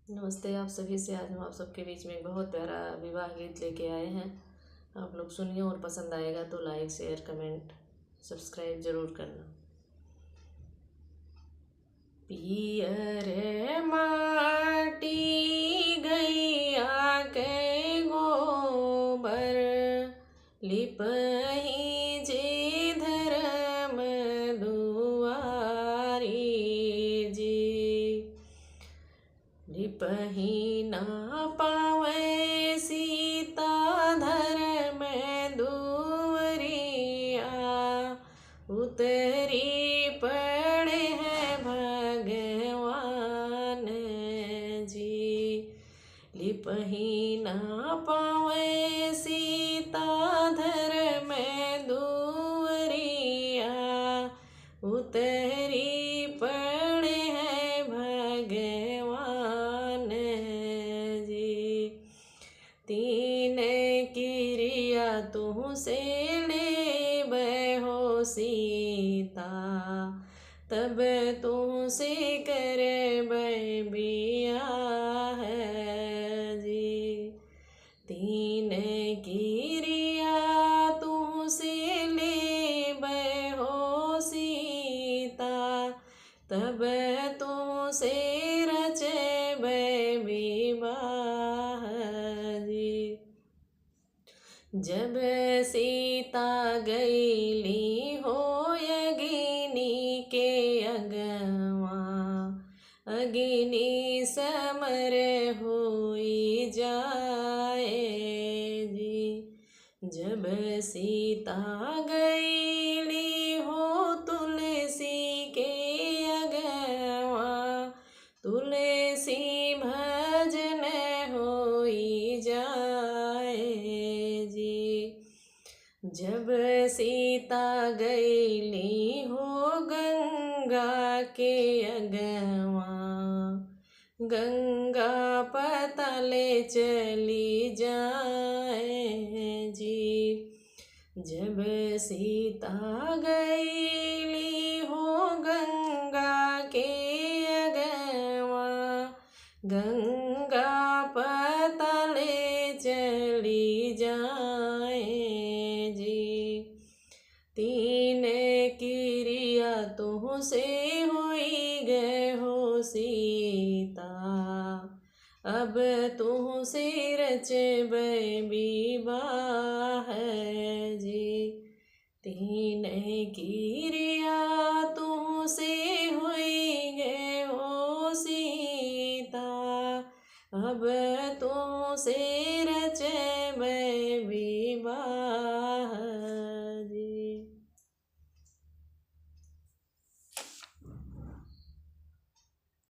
नमस्ते आप सभी से। आज हम आप सबके बीच में एक बहुत प्यारा विवाह गीत लेके आए हैं। आप लोग सुनिए और पसंद आएगा तो लाइक शेयर कमेंट सब्सक्राइब जरूर करना। पियर माटी गैया के गोबर लिपहि जे धर्म दुआरी जी। लिपहि ना पावे सीता धर्म दुवरिया, उतरी पड़े हैं भगवान जी। लिपहि ना पावे सीता धर्म दुवरिया, उतरी पड़े हैं भगवान जी। तीन क्रिया तुमसे ले हो सीता, तब तुमसे कर बियाह जी। तीन क्रिया तुमसे ले हो सीता, तब तुमसे रचबै विवाह जी। जब सीता गईली हो अग्नि के अगवा, अग्नि समर हुई जाए जी। जब सीता गईली हो तुलसी के अगवा, तुलसी भजन होई जाए जी। जब सीता गईली हो गंगा के अगवा, गंगा पतले चली जाए जी। जब सीता गईली हो गंगा के अगवा, गंगा पतले चली जाए जी। तीन क्रिया तुमसे हुई गए हो सीता, अब तुमसे रचबै विवाह जी। तीन क्रिया तुमसे हुई गए हो सीता, अब तुमसे रचबै विवाह।